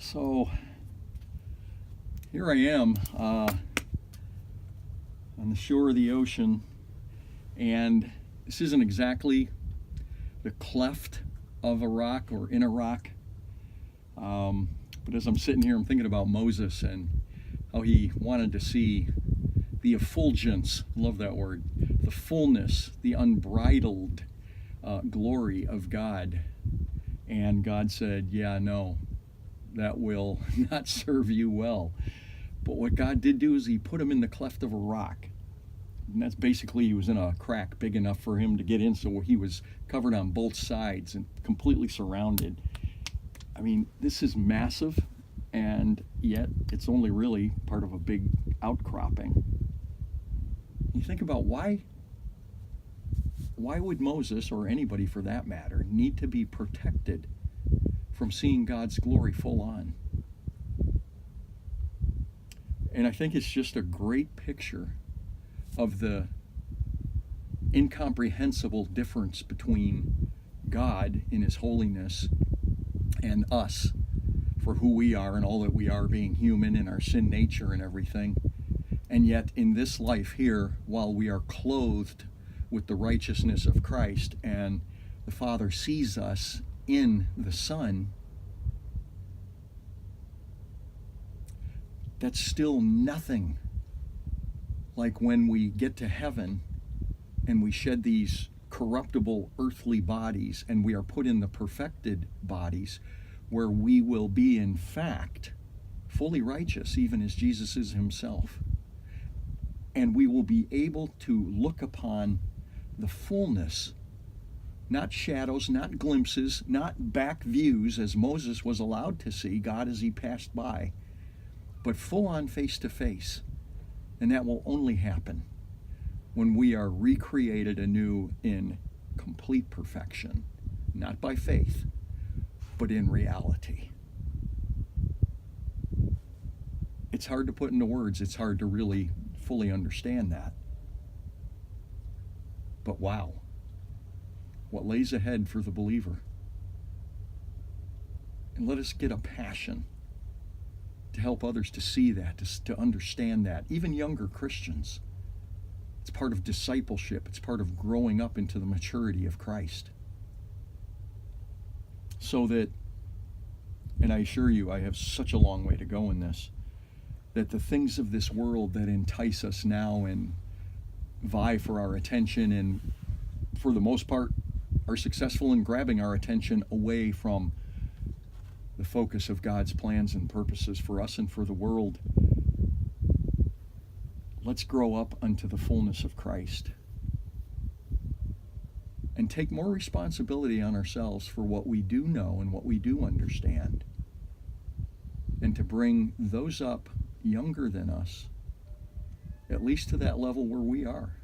So here I am on the shore of the ocean, and this isn't exactly the cleft of a rock or in a rock, but as I'm sitting here, I'm thinking about Moses and how he wanted to see the effulgence, love that word, the fullness, the unbridled glory of God. And God said, yeah, no, that will not serve you well. But what God did do is he put him in the cleft of a rock. And that's basically, he was in a crack big enough for him to get in, so he was covered on both sides and completely surrounded. I mean, this is massive, and yet it's only really part of a big outcropping. You think about why would Moses, or anybody for that matter, need to be protected from seeing God's glory full on? And I think it's just a great picture of the incomprehensible difference between God in his holiness and us for who we are and all that we are, being human and our sin nature and everything. And yet in this life here, while we are clothed with the righteousness of Christ and the Father sees us in the Son, that's still nothing like when we get to heaven and we shed these corruptible earthly bodies and we are put in the perfected bodies where we will be in fact fully righteous, even as Jesus is himself. And we will be able to look upon the fullness, not shadows, not glimpses, not back views as Moses was allowed to see God as he passed by, but full on face to face. And that will only happen when we are recreated anew in complete perfection, not by faith, but in reality. It's hard to put into words. It's hard to really fully understand that. But wow, what lays ahead for the believer. And let us get a passion to help others to see that, to understand that, even younger Christians. It's part of discipleship. It's part of growing up into the maturity of Christ. So that, and I assure you, I have such a long way to go in this, that the things of this world that entice us now and vie for our attention and, for the most part, are successful in grabbing our attention away from the focus of God's plans and purposes for us and for the world. Let's grow up unto the fullness of Christ and take more responsibility on ourselves for what we do know and what we do understand, and to bring those up younger than us at least to that level where we are.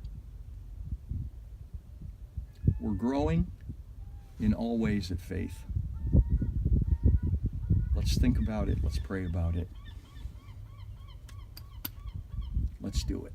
We're growing in all ways at faith. Let's think about it. Let's pray about it. Let's do it.